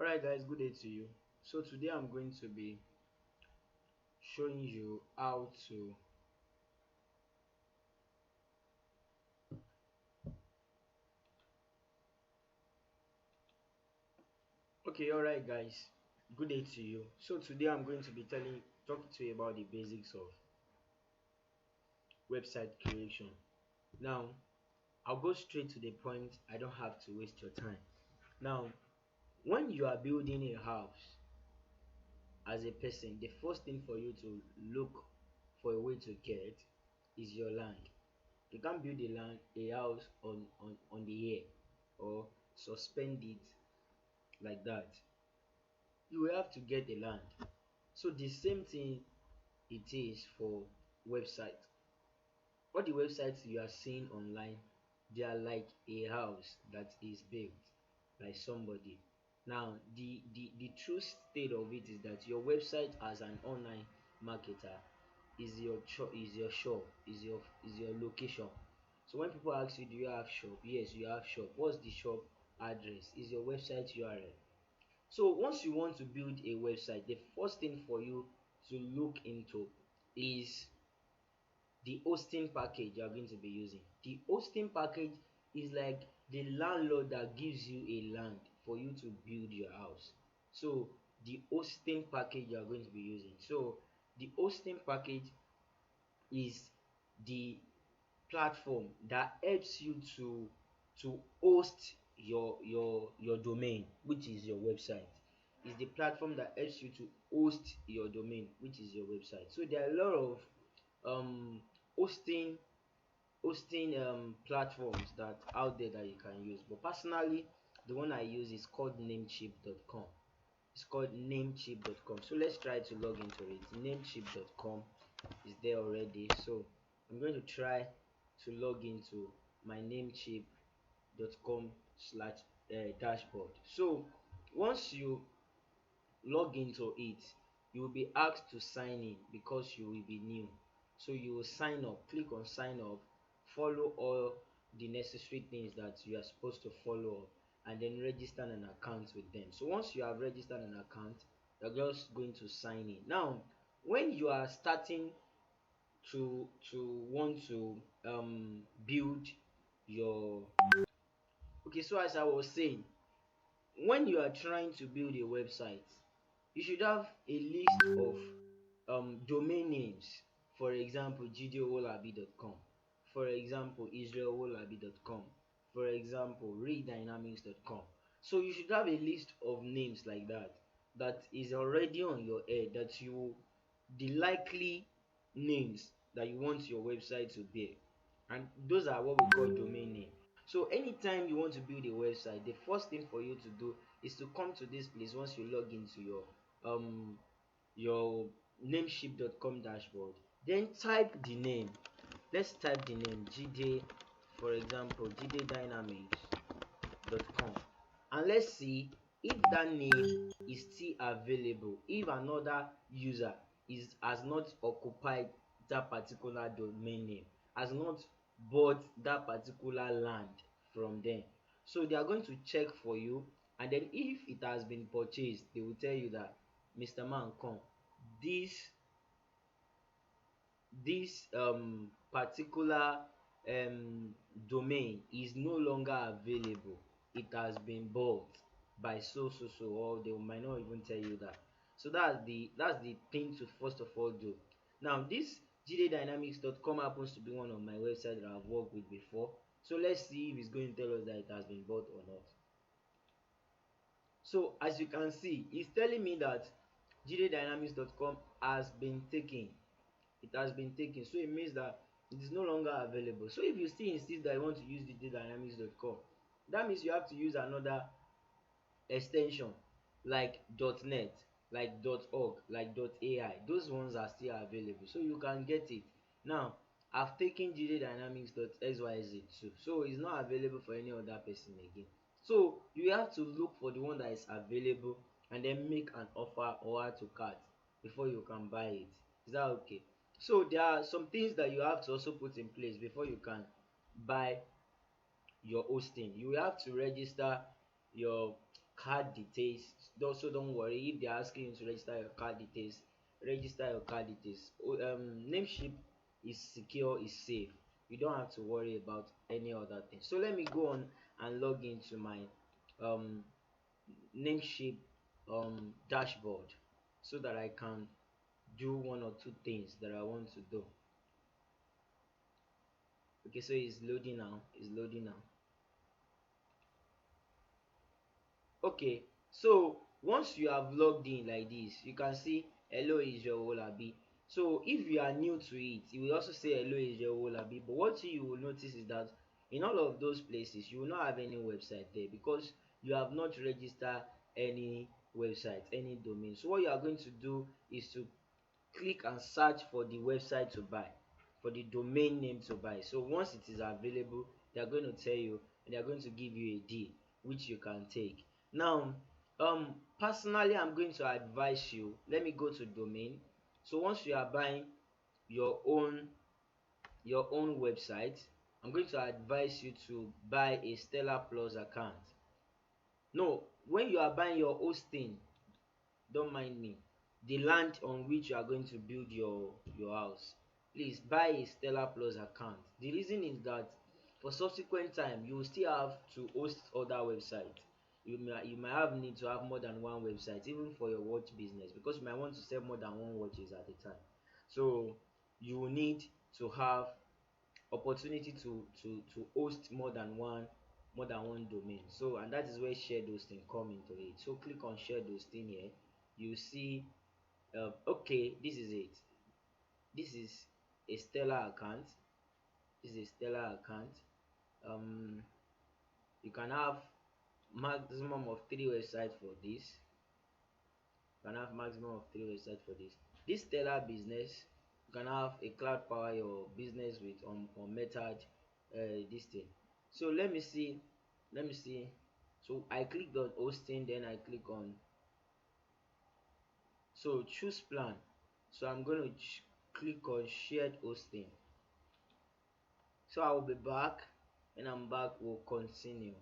Alright guys, good day to you. So today I'm going to be showing you how to alright guys, good day to you. So today I'm going to be talking to you about the basics of website creation. Now I'll go straight to the point. I don't have to waste your time. Now when you are building a house as a person, the first thing for you to look for a way to get is your land. You can't build a house on the air or suspend it like that. You will have to get the land. So the same thing it is for website. All the websites you are seeing online, they are like a house that is built by somebody. Now the true state of it is that your website as an online marketer is your shop, is your location. So when people ask you, do you have shop? Yes, you have shop. What's the shop address? Is your website URL. So once you want to build a website, the first thing for you to look into is the hosting package you are going to be using. The hosting package is like the landlord that gives you a land for you to build your house. So the hosting package you are going to be using. So the hosting package is the platform that helps you to host your domain, which is your website. Is the platform that helps you to host your domain, which is your website. So there are a lot of um hosting platforms that out there that you can use, but personally the one I use is called Namecheap.com. It's called Namecheap.com. So let's try to log into it. Namecheap.com is there already. So I'm going to try to log into my Namecheap.com slash dashboard. So once you log into it, you will be asked to sign in because you will be new. So you will sign up, click on sign up, follow all the necessary things that you are supposed to follow up, and then register an account with them. So once you have registered an account, you're just going to sign in. Now when you are starting to want to build your so as I was saying, when you are trying to build a website, you should have a list of domain names. For example, gideowolabi.com, for example, israelwolabi.com, for example, readynamics.com. So you should have a list of names like that that is already on your head, that you the likely names that you want your website to bear, and those are what we call domain name. So anytime you want to build a website, the first thing for you to do is to come to this place. Once you log into your namecheap.com dashboard, then type the name. Let's type the name GD, for example, gddynamics.com, and let's see if that name is still available, if another user is has not occupied that particular domain name, has not bought that particular land from them. So they are going to check for you, and then if it has been purchased, they will tell you that, Mr. Man, come, this particular domain is no longer available. It has been bought by so, or they might not even tell you that. So that's the thing to first of all do. Now this gddynamics.com happens to be one of my websites that I've worked with before. So let's see if it's going to tell us that it has been bought or not. So as you can see, it's telling me that gddynamics.com has been taken. It has been taken, so it means that it is no longer available. So if you still insist that you want to use gddynamics.com, that means you have to use another extension like .net, like .org, like .ai. Those ones are still available, so you can get it. Now I've taken gddynamics.xyz too, so it's not available for any other person again. So you have to look for the one that is available and then make an offer or add to cart before you can buy it. Is that okay? So there are some things that you have to also put in place before you can buy your hosting. You have to register your card details. Also, don't worry if they're asking you to register your card details. Register your card details. Namecheap is secure, is safe. You don't have to worry about any other thing. So let me go on and log into my um Namecheap dashboard so that I can do one or two things that I want to do. Okay, so it's loading now. It's loading now. Okay, so once you have logged in like this, you can see hello is your Olabi. So if you are new to it, it will also say hello is your Olabi. But what you will notice is that in all of those places, you will not have any website there because you have not registered any website, any domain. So what you are going to do is to click and search for the website to buy, for the domain name to buy. So once it is available, they are going to tell you and they are going to give you a deal which you can take. Now, personally, I'm going to advise you. Let me go to domain. So once you are buying your own website, I'm going to advise you to buy a Stellar Plus account. No, when you are buying your hosting, don't mind me, the land on which you are going to build your house, please buy a Stellar Plus account. The reason is that for subsequent time you will still have to host other websites. You might have need to have more than one website even for your watch business because you might want to sell more than one watches at a time. So you will need to have opportunity to host more than one domain. So and that is where shared hosting come into it. So click on shared hosting here. You see, okay, this is it. This is a Stellar account. This is a Stellar account. um you can have maximum of three websites for this. You can have maximum of three websites for this Stellar business. You can have a cloud power your business with on method, this thing. So let me see. So I clicked on hosting, then I click on, so choose plan. So I'm going to click on shared hosting. So I will be back. When I'm back, we'll continue.